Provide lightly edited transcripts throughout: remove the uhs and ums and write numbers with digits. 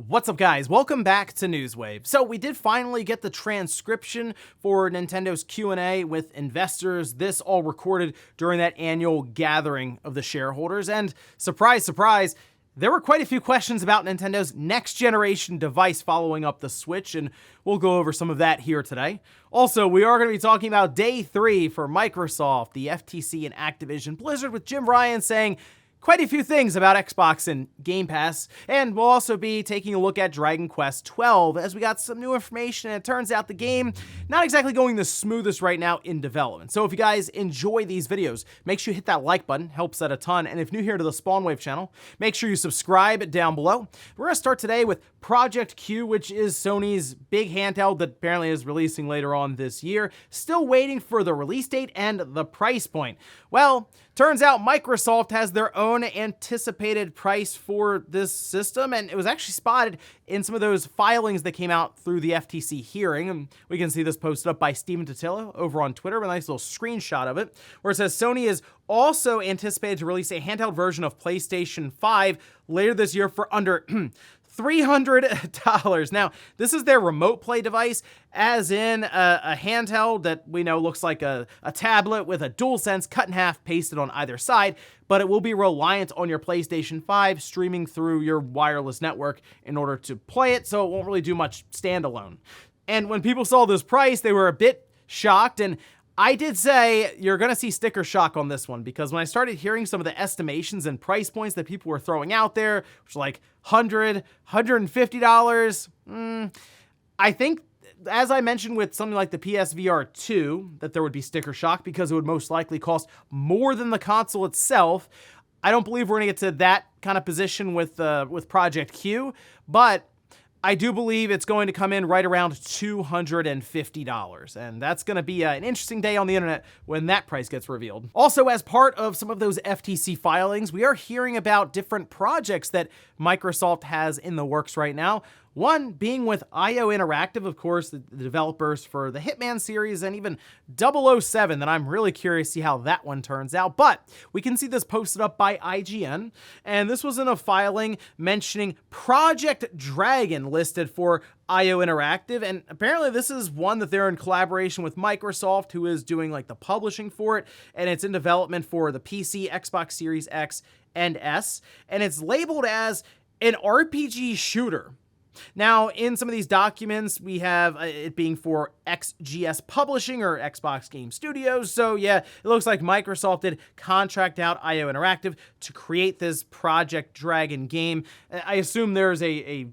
What's up, guys? Welcome back to Newswave. So we did finally get the transcription for Nintendo's Q&A with investors. This all recorded during that annual gathering of the shareholders. And surprise, surprise, there were quite a few questions about Nintendo's next generation device following up the Switch, and we'll go over some of that here today. Also, we are going to be talking about Day 3 for Microsoft, the FTC and Activision Blizzard, with Jim Ryan saying quite a few things about Xbox and Game Pass, and we'll also be taking a look at Dragon Quest XII as we got some new information, and it turns out the game not exactly going the smoothest right now in development. So if you guys enjoy these videos, make sure you hit that like button, helps out a ton, and if new here to the Spawnwave channel, make sure you subscribe down below. We're going to start today with Project Q, which is Sony's big handheld that apparently is releasing later on this year. Still waiting for the release date and the price point. Well, turns out Microsoft has their own anticipated price for this system, and it was actually spotted in some of those filings that came out through the FTC hearing. And we can see this posted up by Steven Totilo over on Twitter, a nice little screenshot of it, where it says Sony is also anticipated to release a handheld version of PlayStation 5 later this year for under $300. Now, this is their remote play device, as in a handheld that we know looks like a tablet with a DualSense cut in half pasted on either side, but it will be reliant on your PlayStation 5 streaming through your wireless network in order to play it, so it won't really do much standalone. And when people saw this price, they were a bit shocked, and I did say you're going to see sticker shock on this one, because when I started hearing some of the estimations and price points that people were throwing out there, which were like $100, $150, I think, as I mentioned with something like the PSVR 2, that there would be sticker shock because it would most likely cost more than the console itself. I don't believe we're going to get to that kind of position with Project Q, but I do believe it's going to come in right around $250, and that's going to be an interesting day on the internet when that price gets revealed. Also, as part of some of those FTC filings, we are hearing about different projects that Microsoft has in the works right now. One being with IO Interactive, of course, the developers for the Hitman series, and even 007, that I'm really curious to see how that one turns out. But we can see this posted up by IGN, and this was in a filing mentioning Project Dragon listed for IO Interactive, and apparently this is one that they're in collaboration with Microsoft, who is doing like the publishing for it, and it's in development for the PC, Xbox Series X, and S, and it's labeled as an RPG shooter. Now, in some of these documents, we have it being for XGS Publishing or Xbox Game Studios. So yeah, it looks like Microsoft did contract out IO Interactive to create this Project Dragon game. I assume there's a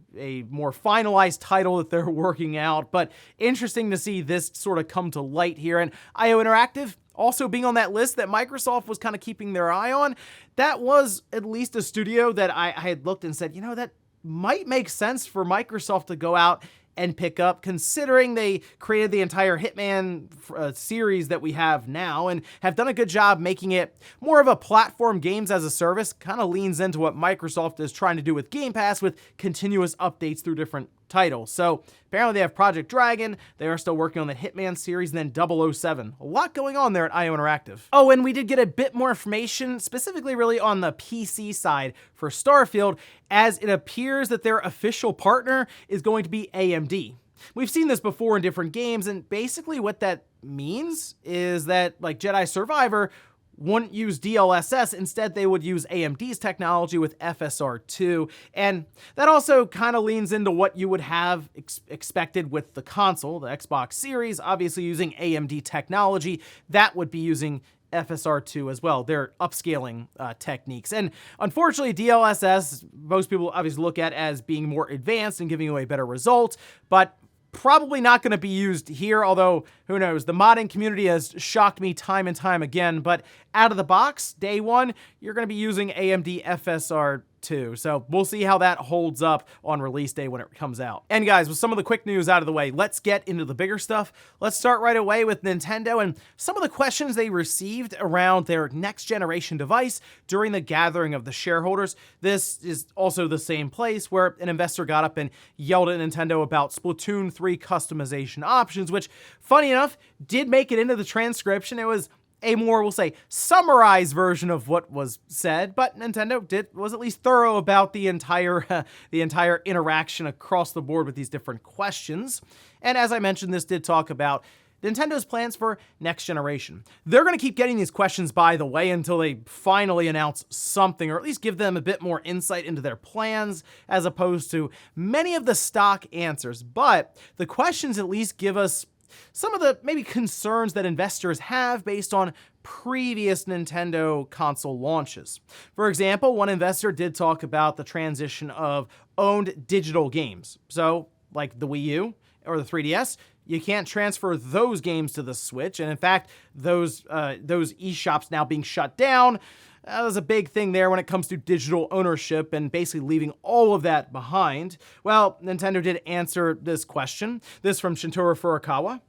more finalized title that they're working out, but interesting to see this sort of come to light here. And IO Interactive also being on that list that Microsoft was kind of keeping their eye on, that was at least a studio that I had looked and said, you know, that might make sense for Microsoft to go out and pick up, considering they created the entire Hitman series that we have now and have done a good job making it more of a platform games as a service. Kind of leans into what Microsoft is trying to do with Game Pass with continuous updates through different titles. So apparently they have Project Dragon, they are still working on the Hitman series, and then 007. A lot going on there at IO Interactive. Oh, and we did get a bit more information, specifically really on the PC side for Starfield, as it appears that their official partner is going to be AMD. We've seen this before in different games, and basically what that means is that, like Jedi Survivor, wouldn't use DLSS. Instead, they would use AMD's technology with FSR2. And that also kind of leans into what you would have expected with the console, the Xbox Series, obviously using AMD technology. That would be using FSR2 as well, their upscaling techniques. And unfortunately, DLSS, most people obviously look at as being more advanced and giving you a better result, but probably not going to be used here, although who knows, the modding community has shocked me time and time again. But out of the box, day one, you're going to be using AMD FSR2. So we'll see how that holds up on release day when it comes out. And guys, with some of the quick news out of the way, let's get into the bigger stuff. Let's start right away with Nintendo and some of the questions they received around their next generation device during the gathering of the shareholders. This is also the same place where an investor got up and yelled at Nintendo about Splatoon 3 customization options, which, funny enough, did make it into the transcription. It was a more, we'll say, summarized version of what was said, but Nintendo was at least thorough about the entire interaction across the board with these different questions. And as I mentioned, this did talk about Nintendo's plans for next generation. They're going to keep getting these questions, by the way, until they finally announce something, or at least give them a bit more insight into their plans, as opposed to many of the stock answers. But the questions at least give us some of the maybe concerns that investors have based on previous Nintendo console launches. For example, one investor did talk about the transition of owned digital games. So, like the Wii U or the 3DS, you can't transfer those games to the Switch. And in fact, those eShops now being shut down, that was a big thing there when it comes to digital ownership and basically leaving all of that behind. Well, Nintendo did answer this question. This from Shintaro Furukawa,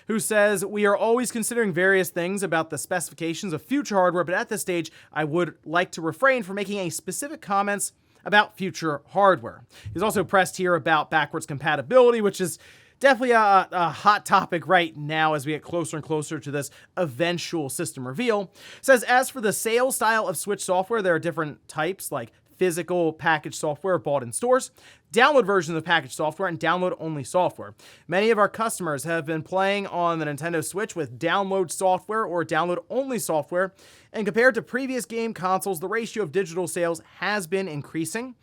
who says, "We are always considering various things about the specifications of future hardware, but at this stage, I would like to refrain from making any specific comments about future hardware." He's also pressed here about backwards compatibility, which is definitely a hot topic right now as we get closer and closer to this eventual system reveal. Says, as for the sales style of Switch software, there are different types, like physical package software bought in stores, download versions of packaged software, and download-only software. Many of our customers have been playing on the Nintendo Switch with download software or download-only software, and compared to previous game consoles, the ratio of digital sales has been increasing.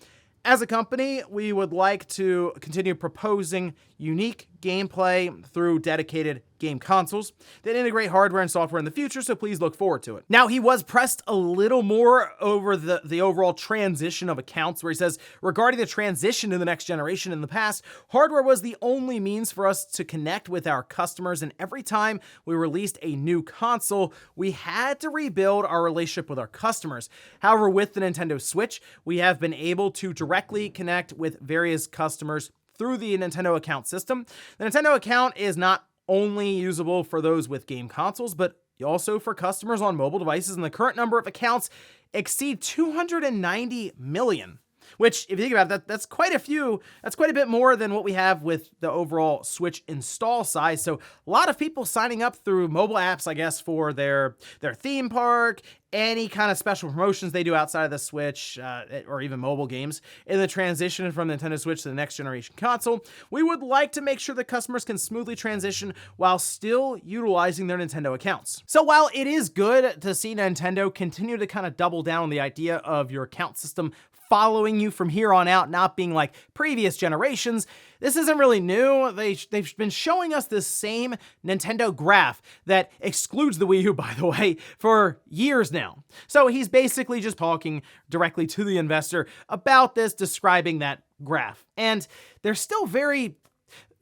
As a company, we would like to continue proposing unique gameplay through dedicated game consoles that integrate hardware and software in the future, so please look forward to it. Now, he was pressed a little more over the overall transition of accounts, where he says, regarding the transition to the next generation, in the past, hardware was the only means for us to connect with our customers, and every time we released a new console, we had to rebuild our relationship with our customers. However, with the Nintendo Switch, we have been able to directly connect with various customers through the Nintendo account system. The Nintendo account is not only usable for those with game consoles, but also for customers on mobile devices, and the current number of accounts exceed 290 million. Which, if you think about it, that's quite a few. That's quite a bit more than what we have with the overall Switch install size. So a lot of people signing up through mobile apps, I guess, for their theme park, any kind of special promotions they do outside of the Switch, or even mobile games. In the transition from Nintendo Switch to the next generation console, we would like to make sure that customers can smoothly transition while still utilizing their Nintendo accounts. So while it is good to see Nintendo continue to kind of double down on the idea of your account system following you from here on out, not being like previous generations, this isn't really new. They've been showing us this same Nintendo graph that excludes the Wii U, by the way, for years now. So he's basically just talking directly to the investor about this, describing that graph. And they're still very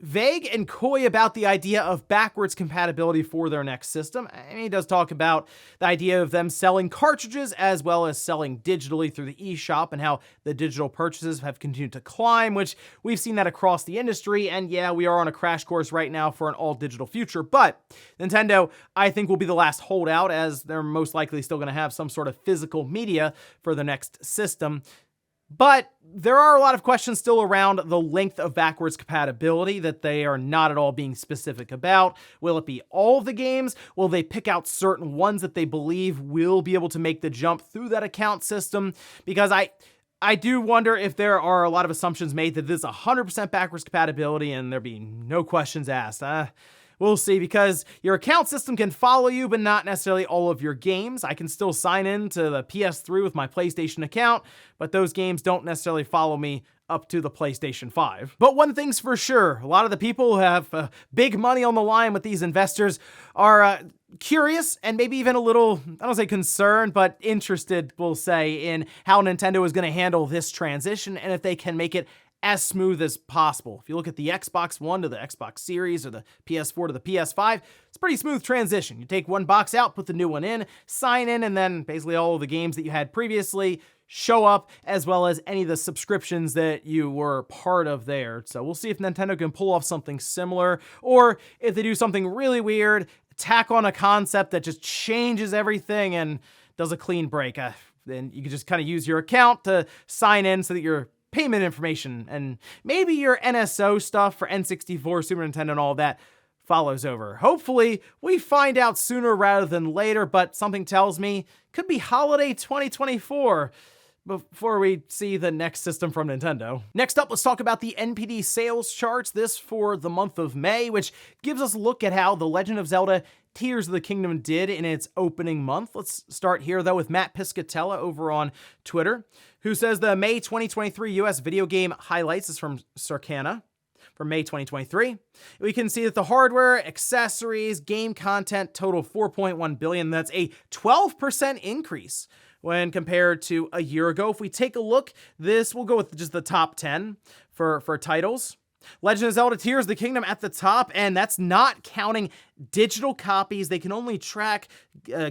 vague and coy about the idea of backwards compatibility for their next system. I mean, he does talk about the idea of them selling cartridges as well as selling digitally through the eShop, and how the digital purchases have continued to climb, which we've seen that across the industry. And yeah, we are on a crash course right now for an all-digital future, but Nintendo, I think, will be the last holdout, as they're most likely still going to have some sort of physical media for the next system. But there are a lot of questions still around the length of backwards compatibility that they are not at all being specific about. Will it be all of the games? Will they pick out certain ones that they believe will be able to make the jump through that account system? Because I do wonder if there are a lot of assumptions made that this is 100% backwards compatibility and there be no questions asked. We'll see, because your account system can follow you, but not necessarily all of your games. I can still sign in to the PS3 with my PlayStation account, but those games don't necessarily follow me up to the PlayStation 5. But one thing's for sure, a lot of the people who have big money on the line with these investors are curious and maybe even a little, I don't say concerned, but interested, we'll say, in how Nintendo is going to handle this transition and if they can make it as smooth as possible. If you look at the Xbox One to the Xbox Series or the PS4 to the PS5, it's a pretty smooth transition. You take one box out, put the new one in, sign in, and then basically all of the games that you had previously show up, as well as any of the subscriptions that you were part of there. So we'll see if Nintendo can pull off something similar, or if they do something really weird, tack on a concept that just changes everything and does a clean break. Then you can just kind of use your account to sign in so that your payment information and maybe your NSO stuff for N64, Super Nintendo, and all that follows over. Hopefully, we find out sooner rather than later, but something tells me could be holiday 2024 before we see the next system from Nintendo. Next up, let's talk about the NPD sales charts, this for the month of May, which gives us a look at how The Legend of Zelda Tears of the Kingdom did in its opening month. Let's start here, though, with Matt Piscatella over on Twitter, who says the May 2023 US video game highlights is from Circana. For May 2023, we can see that the hardware, accessories, game content total 4.1 billion. That's a 12% increase when compared to a year ago. If we take a look, this will go with just the top 10 for titles. Legend of Zelda Tears of the Kingdom at the top, and that's not counting digital copies. They can only track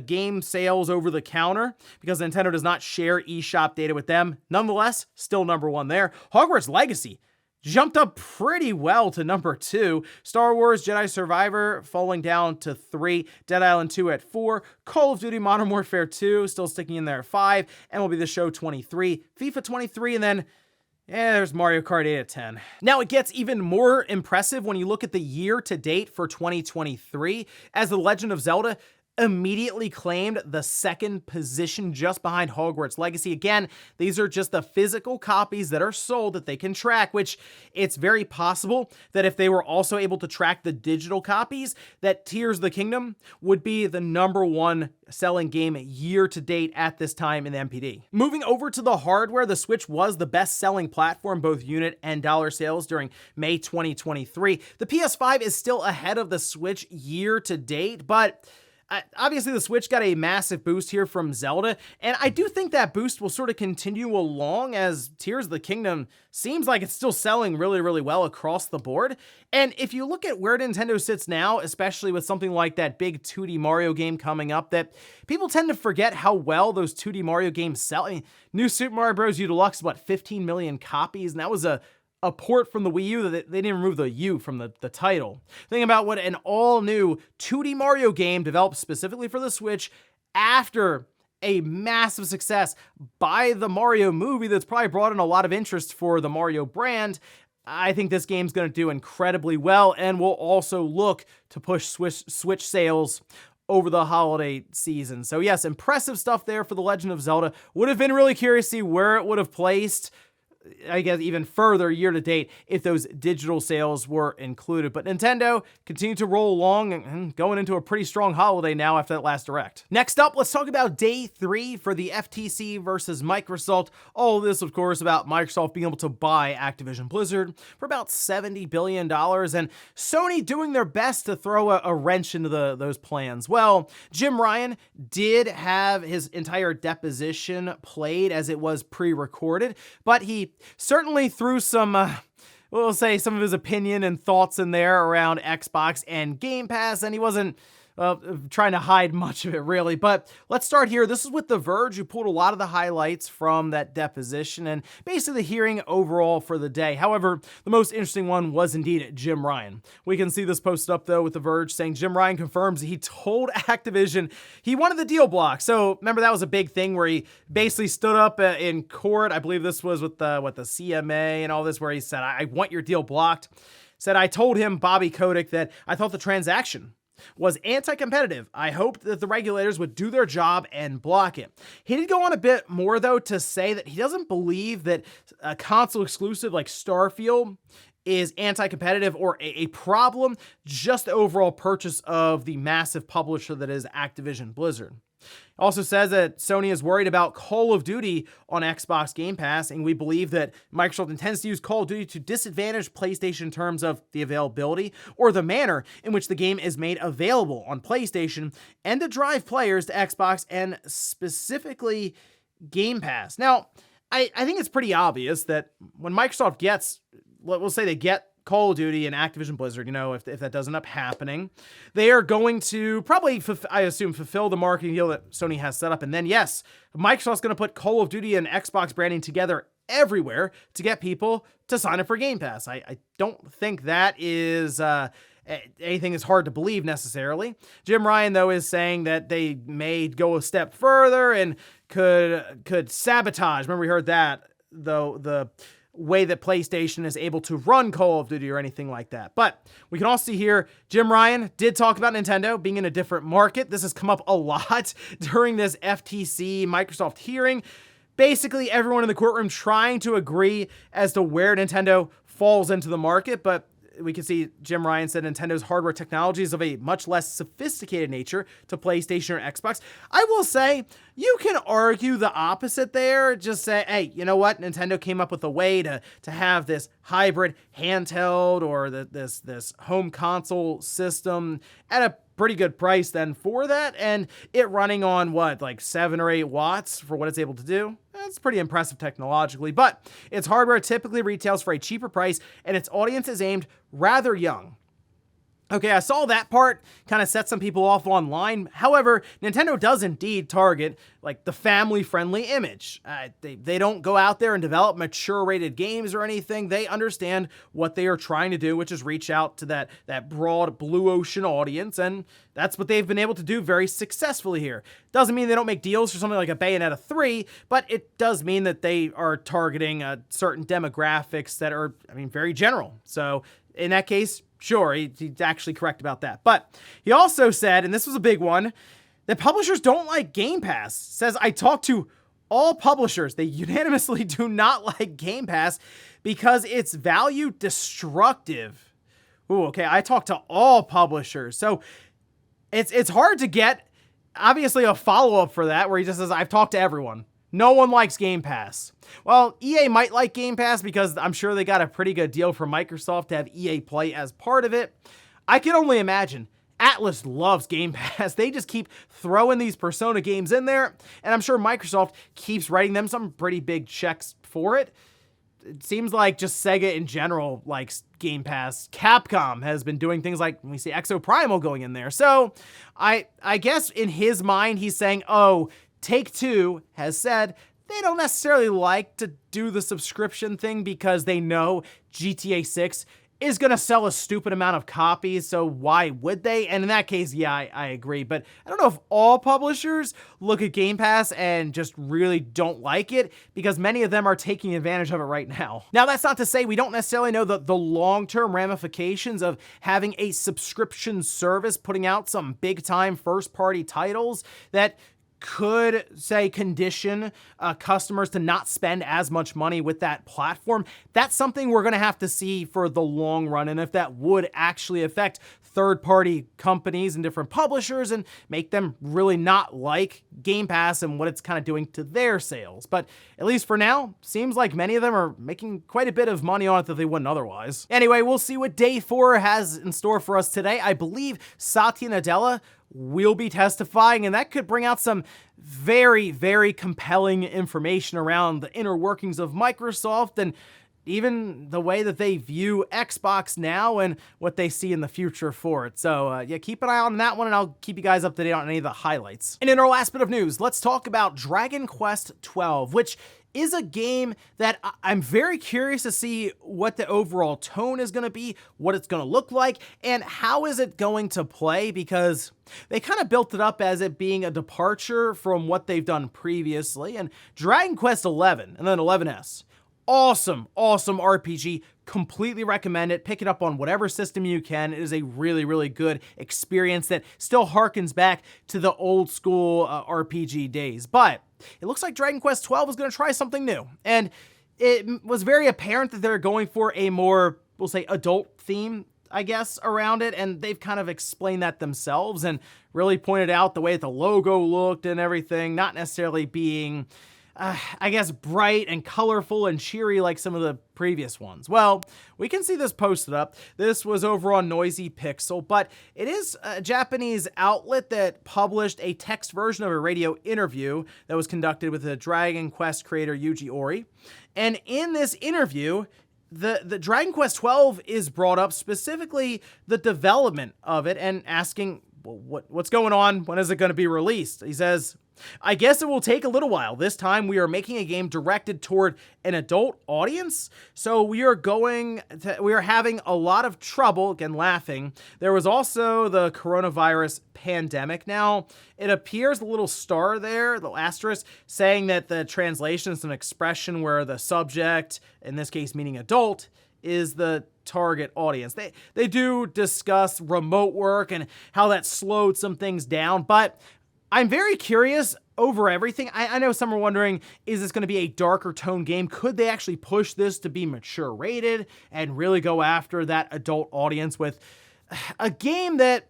game sales over the counter because Nintendo does not share eShop data with them. Nonetheless, still number one there. Hogwarts Legacy jumped up pretty well to number 2. Star Wars Jedi Survivor falling down to 3. Dead Island 2 at 4. Call of Duty Modern Warfare 2 still sticking in there at 5. MLB The Show 23. FIFA 23, and then there's Mario Kart 8 at 10. Now it gets even more impressive when you look at the year to date for 2023, as The Legend of Zelda immediately claimed the second position just behind Hogwarts Legacy. Again, these are just the physical copies that are sold that they can track, which it's very possible that if they were also able to track the digital copies, that Tears of the Kingdom would be the number one selling game year to date at this time in the NPD. Moving over to the hardware, the Switch was the best selling platform, both unit and dollar sales during May 2023. The PS5 is still ahead of the Switch year to date, but obviously, the Switch got a massive boost here from Zelda, and I do think that boost will sort of continue along as Tears of the Kingdom seems like it's still selling really, really well across the board. And if you look at where Nintendo sits now, especially with something like that big 2D Mario game coming up, that people tend to forget how well those 2D Mario games sell. I mean, New Super Mario Bros. U Deluxe, 15 million copies, and that was a port from the Wii U that they didn't remove the U from the title. Think about what an all-new 2D Mario game developed specifically for the Switch after a massive success by the Mario movie that's probably brought in a lot of interest for the Mario brand. I think this game's going to do incredibly well and will also look to push Switch sales over the holiday season. So yes, impressive stuff there for The Legend of Zelda. Would have been really curious to see where it would have placed, I guess, even further year to date if those digital sales were included. But Nintendo continued to roll along and going into a pretty strong holiday now after that last Direct. Next up, let's talk about day 3 for the FTC versus Microsoft. All of this, of course, about Microsoft being able to buy Activision Blizzard for about $70 billion and Sony doing their best to throw a wrench into those plans. Well, Jim Ryan did have his entire deposition played as it was pre-recorded, but he certainly threw some, we'll say, some of his opinion and thoughts in there around Xbox and Game Pass, and he wasn't trying to hide much of it, really. But let's start here. This is with The Verge, who pulled a lot of the highlights from that deposition and basically the hearing overall for the day. However, the most interesting one was indeed Jim Ryan. We can see this posted up, though, with The Verge saying Jim Ryan confirms he told Activision he wanted the deal blocked. So remember, that was a big thing where he basically stood up in court. I believe this was with the CMA and all this, where he said, I want your deal blocked. Said, I told him, Bobby Kotick, that I thought the transaction was anti-competitive. I hoped that the regulators would do their job and block it. He did go on a bit more, though, to say that he doesn't believe that a console exclusive like Starfield is anti-competitive or a problem, just the overall purchase of the massive publisher that is Activision Blizzard. Also says that Sony is worried about Call of Duty on Xbox Game Pass, and we believe that Microsoft intends to use Call of Duty to disadvantage PlayStation in terms of the availability or the manner in which the game is made available on PlayStation, and to drive players to Xbox and specifically Game Pass. Now, I think it's pretty obvious that when Microsoft gets, we'll say they get Call of Duty and Activision Blizzard, if that does end up happening, they are going to probably, I assume, fulfill the marketing deal that Sony has set up. And then, yes, Microsoft's going to put Call of Duty and Xbox branding together everywhere to get people to sign up for Game Pass. I don't think that is anything is hard to believe necessarily. Jim Ryan, though, is saying that they may go a step further and could sabotage. Remember, we heard that, though, way that PlayStation is able to run Call of Duty or anything like that. But we can also see here, Jim Ryan did talk about Nintendo being in a different market. This has come up a lot during this FTC Microsoft hearing. Basically, everyone in the courtroom trying to agree as to where Nintendo falls into the market, but we can see Jim Ryan said Nintendo's hardware technology is of a much less sophisticated nature to PlayStation or Xbox. I will say, you can argue the opposite there. Just say, hey, you know what? Nintendo came up with a way to have this hybrid handheld or this home console system at a pretty good price then for that, and it running on what, like 7 or 8 watts for what it's able to do. That's pretty impressive technologically, but its hardware typically retails for a cheaper price and its audience is aimed rather young. Okay, I saw that part kind of set some people off online. However, Nintendo does indeed target like the family-friendly image. They don't go out there and develop mature-rated games or anything. They understand what they are trying to do, which is reach out to that broad blue ocean audience, and that's what they've been able to do very successfully here. Doesn't mean they don't make deals for something like a Bayonetta 3, but it does mean that they are targeting certain demographics that are, very general. So in that case, sure, he's actually correct about that. But he also said, and this was a big one, that publishers don't like Game Pass. Says, I talked to all publishers. They unanimously do not like Game Pass because it's value destructive. Ooh, okay, I talked to all publishers. So it's hard to get, obviously, a follow-up for that where he just says, I've talked to everyone. No one likes Game Pass. Well, EA might like Game Pass because I'm sure they got a pretty good deal from Microsoft to have EA Play as part of it. I can only imagine. Atlus loves Game Pass. They just keep throwing these Persona games in there, and I'm sure Microsoft keeps writing them some pretty big checks for it. It seems like just Sega in general likes Game Pass. Capcom has been doing things like, we see Exoprimal going in there. So I guess in his mind, he's saying, oh, Take-Two has said they don't necessarily like to do the subscription thing because they know GTA 6 is going to sell a stupid amount of copies, so why would they? And in that case, yeah, I agree. But I don't know if all publishers look at Game Pass and just really don't like it, because many of them are taking advantage of it right now. Now, that's not to say we don't necessarily know the long-term ramifications of having a subscription service putting out some big-time first-party titles that could, say, condition customers to not spend as much money with that platform. That's something we're going to have to see for the long run, and if that would actually affect third-party companies and different publishers and make them really not like Game Pass and what it's kind of doing to their sales. But at least for now, seems like many of them are making quite a bit of money on it that they wouldn't otherwise. Anyway, we'll see what Day 4 has in store for us today. I believe Satya Nadella will be testifying, and that could bring out some very, very compelling information around the inner workings of Microsoft and even the way that they view Xbox now and what they see in the future for it. So yeah, keep an eye on that one, and I'll keep you guys up to date on any of the highlights. And in our last bit of news, let's talk about Dragon Quest XII, which is a game that I'm very curious to see what the overall tone is going to be, what it's going to look like, and how is it going to play, because they kind of built it up as it being a departure from what they've done previously. And Dragon Quest XI and then 11S, awesome RPG. Completely recommend it. Pick it up on whatever system you can. It is a really, really good experience that still harkens back to the old school RPG days. But it looks like Dragon Quest XII is going to try something new. And it was very apparent that they're going for a more, we'll say, adult theme, I guess, around it. And they've kind of explained that themselves and really pointed out the way that the logo looked and everything, not necessarily being I guess, bright and colorful and cheery like some of the previous ones. Well, we can see this posted up. This was over on Noisy Pixel, but it is a Japanese outlet that published a text version of a radio interview that was conducted with the Dragon Quest creator Yuji Ori. And in this interview, the Dragon Quest XII is brought up, specifically the development of it, and asking, well, what's going on? When is it going to be released? He says, I guess it will take a little while. This time we are making a game directed toward an adult audience. So we are having a lot of trouble, again, laughing. There was also the coronavirus pandemic. Now, it appears the little star there, the asterisk, saying that the translation is an expression where the subject, in this case meaning adult, is the target audience. They do discuss remote work and how that slowed some things down, but I'm very curious over everything. I know some are wondering, is this going to be a darker tone game? Could they actually push this to be mature rated and really go after that adult audience with a game that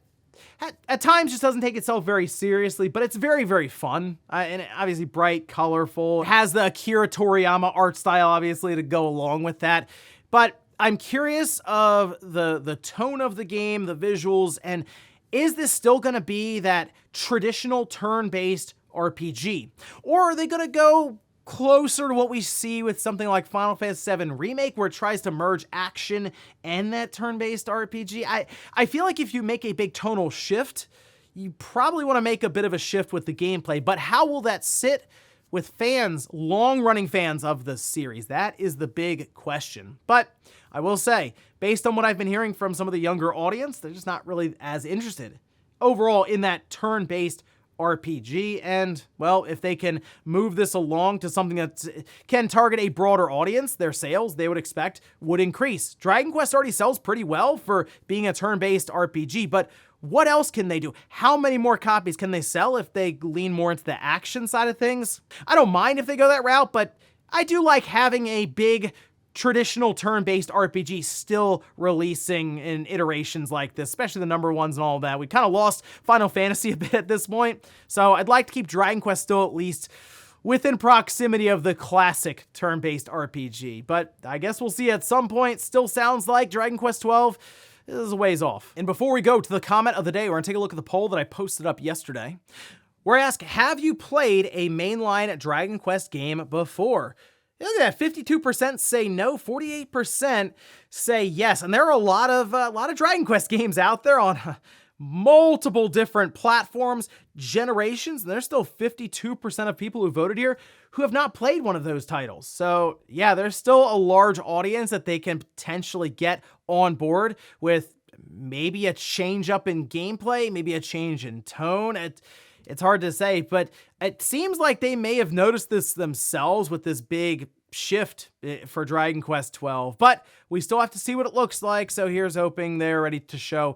at times just doesn't take itself very seriously, but it's very, very fun. And obviously bright, colorful. It has the Akira Toriyama art style, obviously, to go along with that. But I'm curious of the tone of the game, the visuals, and is this still going to be that traditional turn-based RPG? Or are they going to go closer to what we see with something like Final Fantasy VII Remake, where it tries to merge action and that turn-based RPG? I feel like if you make a big tonal shift, you probably want to make a bit of a shift with the gameplay, but how will that sit with fans, long-running fans of the series? That is the big question. But I will say, based on what I've been hearing from some of the younger audience, they're just not really as interested overall in that turn-based RPG. And, well, if they can move this along to something that can target a broader audience, their sales, they would expect, would increase. Dragon Quest already sells pretty well for being a turn-based RPG, but what else can they do? How many more copies can they sell if they lean more into the action side of things? I don't mind if they go that route, but I do like having a big traditional turn-based RPG still releasing in iterations like this, especially the number ones and all that. We kind of lost Final Fantasy a bit at this point, so I'd like to keep Dragon Quest still at least within proximity of the classic turn-based RPG. But I guess we'll see at some point. Still sounds like Dragon Quest 12 is a ways off. And before we go to the comment of the day, we're gonna take a look at the poll that I posted up yesterday, where I ask, have you played a mainline Dragon Quest game before? Look at that, 52% say no, 48% say yes. And there are a lot of Dragon Quest games out there on multiple different platforms, generations, and there's still 52% of people who voted here who have not played one of those titles. So yeah, there's still a large audience that they can potentially get on board with maybe a change up in gameplay, maybe a change in tone. It's hard to say, but it seems like they may have noticed this themselves with this big shift for Dragon Quest 12, but we still have to see what it looks like. So here's hoping they're ready to show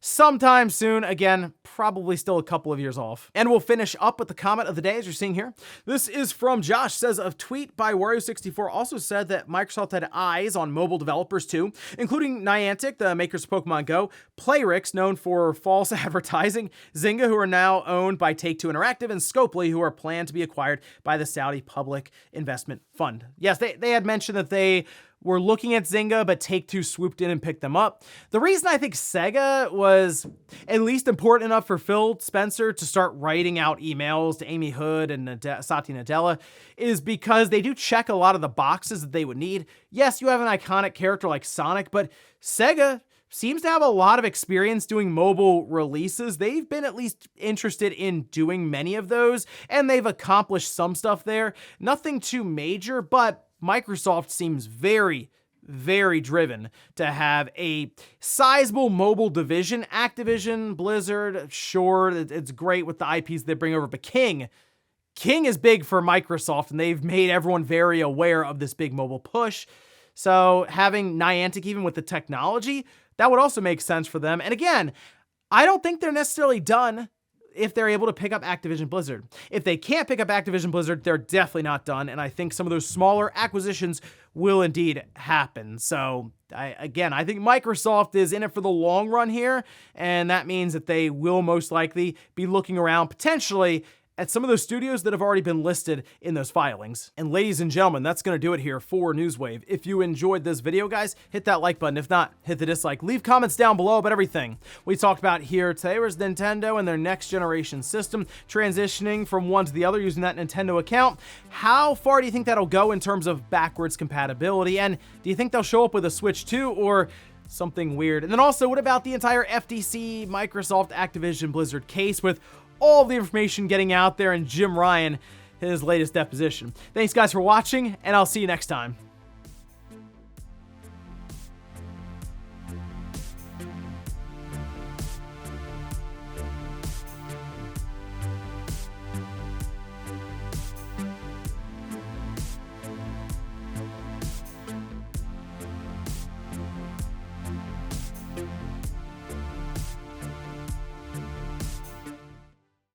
sometime soon. Again, probably still a couple of years off. And we'll finish up with the comment of the day, as you're seeing here. This is from Josh. Says, a tweet by Wario64 also said that Microsoft had eyes on mobile developers too, including Niantic, the makers of Pokemon Go, Playrix, known for false advertising, Zynga, who are now owned by Take-Two Interactive, and Scopely, who are planned to be acquired by the Saudi Public Investment Fund. Yes, they had mentioned that they were looking at Zynga, but Take-Two swooped in and picked them up. The reason I think Sega was at least important enough for Phil Spencer to start writing out emails to Amy Hood and Satya Nadella is because they do check a lot of the boxes that they would need. Yes, you have an iconic character like Sonic, but Sega seems to have a lot of experience doing mobile releases. They've been at least interested in doing many of those, and they've accomplished some stuff there. Nothing too major, but Microsoft seems very, very driven to have a sizable mobile division. Activision, Blizzard, sure, it's great with the IPs they bring over, but King is big for Microsoft, and they've made everyone very aware of this big mobile push. So having Niantic, even with the technology, that would also make sense for them. And again, I don't think they're necessarily done if they're able to pick up Activision Blizzard. If they can't pick up Activision Blizzard, they're definitely not done, and I think some of those smaller acquisitions will indeed happen. So, I think Microsoft is in it for the long run here, and that means that they will most likely be looking around potentially at some of those studios that have already been listed in those filings. And ladies and gentlemen, that's going to do it here for Newswave. If you enjoyed this video, guys, hit that like button. If not, hit the dislike. Leave comments down below about everything we talked about here today. Was Nintendo and their next generation system transitioning from one to the other using that Nintendo account. How far do you think that'll go in terms of backwards compatibility? And do you think they'll show up with a Switch 2 or something weird? And then also, what about the entire FTC, Microsoft, Activision, Blizzard case with all the information getting out there and Jim Ryan, his latest deposition. Thanks guys for watching, and I'll see you next time.